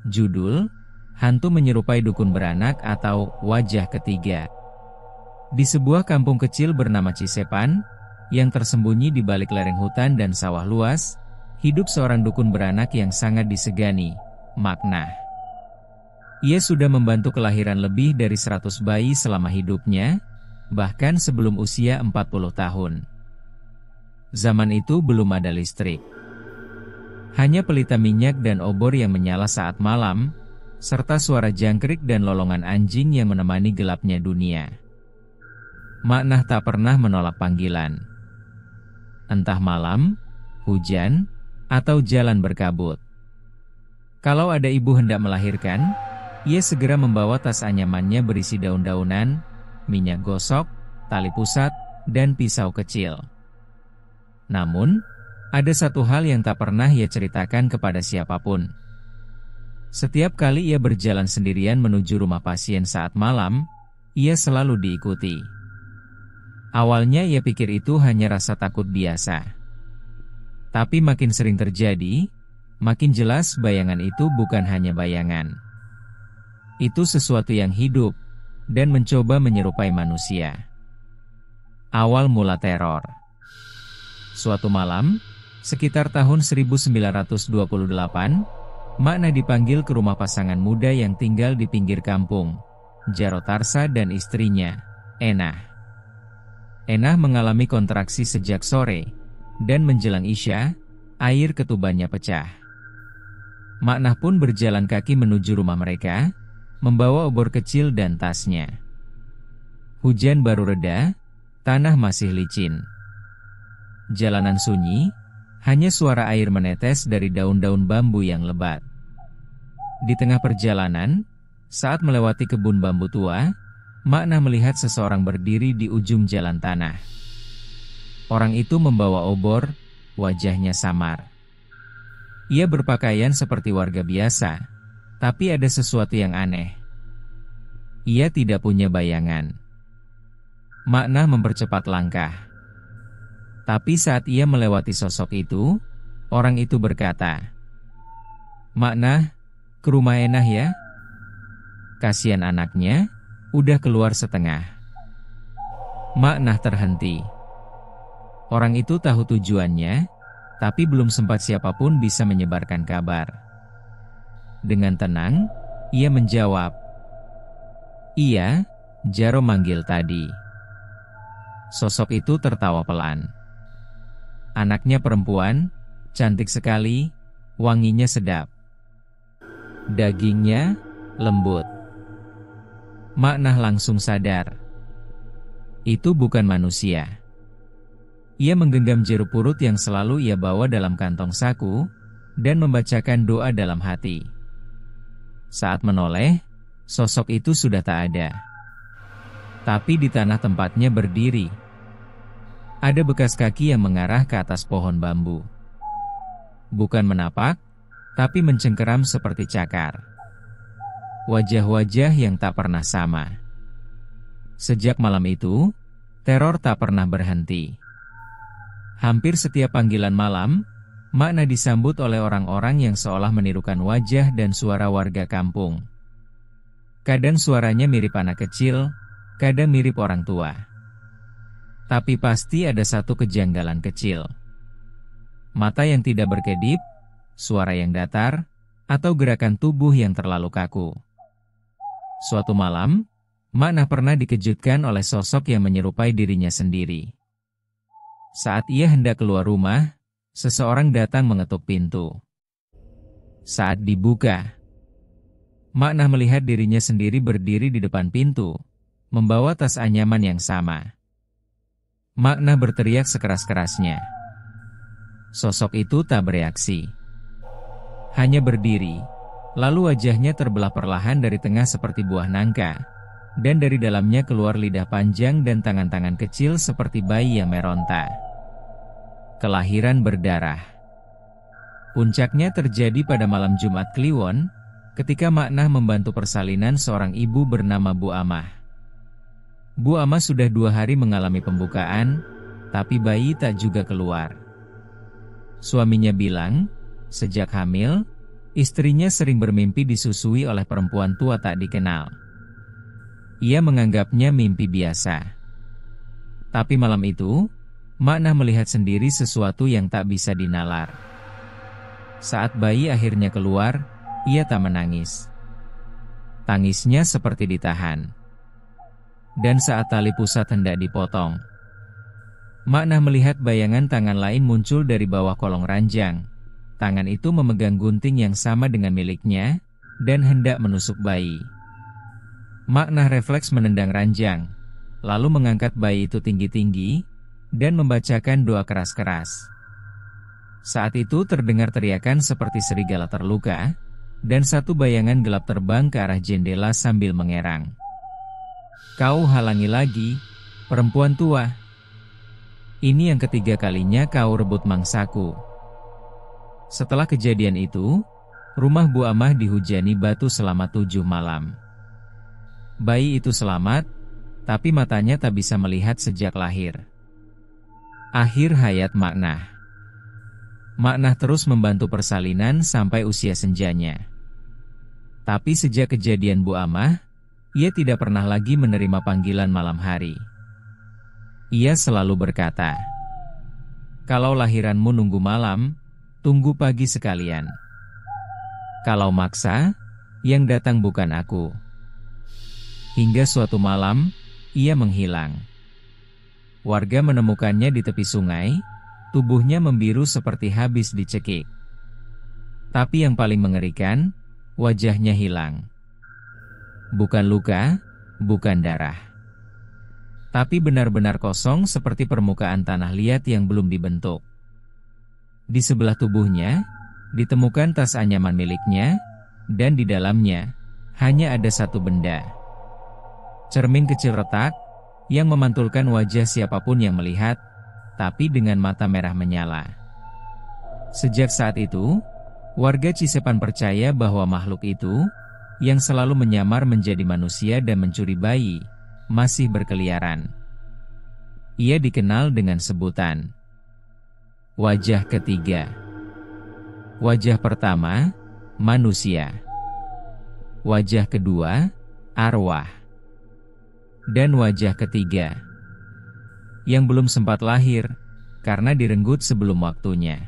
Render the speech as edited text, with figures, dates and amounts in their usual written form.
Judul, Hantu Menyerupai Dukun Beranak atau Wajah Ketiga. Di sebuah kampung kecil bernama Cisepan, yang tersembunyi di balik lereng hutan dan sawah luas, hidup seorang dukun beranak yang sangat disegani, Maknah. Ia sudah membantu kelahiran lebih dari 100 bayi selama hidupnya, bahkan sebelum usia 40 tahun. Zaman itu belum ada listrik. Hanya pelita minyak dan obor yang menyala saat malam, serta suara jangkrik dan lolongan anjing yang menemani gelapnya dunia. Maknah tak pernah menolak panggilan. Entah malam, hujan, atau jalan berkabut. Kalau ada ibu hendak melahirkan, ia segera membawa tas anyamannya berisi daun-daunan, minyak gosok, tali pusat, dan pisau kecil. Namun, ada satu hal yang tak pernah ia ceritakan kepada siapapun. Setiap kali ia berjalan sendirian menuju rumah pasien saat malam, ia selalu diikuti. Awalnya ia pikir itu hanya rasa takut biasa. Tapi makin sering terjadi, makin jelas bayangan itu bukan hanya bayangan. Itu sesuatu yang hidup, dan mencoba menyerupai manusia. Awal mula teror. Suatu malam, sekitar tahun 1928, Maknah dipanggil ke rumah pasangan muda yang tinggal di pinggir kampung, Jarotarsa dan istrinya, Enah. Enah mengalami kontraksi sejak sore, dan menjelang Isya, air ketubannya pecah. Maknah pun berjalan kaki menuju rumah mereka, membawa obor kecil dan tasnya. Hujan baru reda, tanah masih licin. Jalanan sunyi, hanya suara air menetes dari daun-daun bambu yang lebat. Di tengah perjalanan, saat melewati kebun bambu tua, Maknah melihat seseorang berdiri di ujung jalan tanah. Orang itu membawa obor, wajahnya samar. Ia berpakaian seperti warga biasa, tapi ada sesuatu yang aneh. Ia tidak punya bayangan. Maknah mempercepat langkah. Tapi saat ia melewati sosok itu, orang itu berkata, "Maknah, ke rumah Enah ya? Kasihan anaknya, udah keluar setengah." Maknah terhenti. Orang itu tahu tujuannya, tapi belum sempat siapapun bisa menyebarkan kabar. Dengan tenang, ia menjawab, "Iya, Jaro manggil tadi." Sosok itu tertawa pelan. Anaknya perempuan, cantik sekali, wanginya sedap. Dagingnya lembut. Maknah langsung sadar. Itu bukan manusia. Ia menggenggam jeruk purut yang selalu ia bawa dalam kantong saku, dan membacakan doa dalam hati. Saat menoleh, sosok itu sudah tak ada. Tapi di tanah tempatnya berdiri, ada bekas kaki yang mengarah ke atas pohon bambu. Bukan menapak, tapi mencengkeram seperti cakar. Wajah-wajah yang tak pernah sama. Sejak malam itu, teror tak pernah berhenti. Hampir setiap panggilan malam, Maknah disambut oleh orang-orang yang seolah menirukan wajah dan suara warga kampung. Kadang suaranya mirip anak kecil, kadang mirip orang tua. Tapi pasti ada satu kejanggalan kecil. Mata yang tidak berkedip, suara yang datar, atau gerakan tubuh yang terlalu kaku. Suatu malam, Maknah pernah dikejutkan oleh sosok yang menyerupai dirinya sendiri. Saat ia hendak keluar rumah, seseorang datang mengetuk pintu. Saat dibuka, Maknah melihat dirinya sendiri berdiri di depan pintu, membawa tas anyaman yang sama. Maknah berteriak sekeras-kerasnya. Sosok itu tak bereaksi. Hanya berdiri, lalu wajahnya terbelah perlahan dari tengah seperti buah nangka, dan dari dalamnya keluar lidah panjang dan tangan-tangan kecil seperti bayi yang meronta. Kelahiran berdarah. Puncaknya terjadi pada malam Jumat Kliwon, ketika Maknah membantu persalinan seorang ibu bernama Bu Amah. Bu Amah sudah 2 hari mengalami pembukaan, tapi bayi tak juga keluar. Suaminya bilang, sejak hamil, Istrinya sering bermimpi disusui oleh perempuan tua tak dikenal. Ia menganggapnya mimpi biasa. Tapi malam itu, Maknah melihat sendiri sesuatu yang tak bisa dinalar. Saat bayi akhirnya keluar, ia tak menangis. Tangisnya seperti ditahan. Dan saat tali pusat hendak dipotong, Maknah melihat bayangan tangan lain muncul dari bawah kolong ranjang. Tangan itu memegang gunting yang sama dengan miliknya, dan hendak menusuk bayi. Maknah refleks menendang ranjang, lalu mengangkat bayi itu tinggi-tinggi, dan membacakan doa keras-keras. Saat itu terdengar teriakan seperti serigala terluka, dan satu bayangan gelap terbang ke arah jendela sambil mengerang. "Kau halangi lagi, perempuan tua. Ini yang ketiga kalinya kau rebut mangsaku." Setelah kejadian itu, rumah Bu Amah dihujani batu selama 7 malam. Bayi itu selamat, tapi matanya tak bisa melihat sejak lahir. Akhir hayat Maknah. Maknah terus membantu persalinan sampai usia senjanya. Tapi sejak kejadian Bu Amah, ia tidak pernah lagi menerima panggilan malam hari. Ia selalu berkata, "Kalau lahiranmu nunggu malam, tunggu pagi sekalian. Kalau maksa, yang datang bukan aku." Hingga suatu malam, ia menghilang. Warga menemukannya di tepi sungai, tubuhnya membiru seperti habis dicekik. Tapi yang paling mengerikan, wajahnya hilang. Bukan luka, bukan darah. Tapi benar-benar kosong seperti permukaan tanah liat yang belum dibentuk. Di sebelah tubuhnya, ditemukan tas anyaman miliknya, dan di dalamnya, hanya ada satu benda. Cermin kecil retak, yang memantulkan wajah siapapun yang melihat, tapi dengan mata merah menyala. Sejak saat itu, warga Cisepan percaya bahwa makhluk itu, yang selalu menyamar menjadi manusia dan mencuri bayi, masih berkeliaran. Ia dikenal dengan sebutan wajah ketiga. Wajah pertama, manusia. Wajah kedua, arwah. Dan wajah ketiga, yang belum sempat lahir, karena direnggut sebelum waktunya.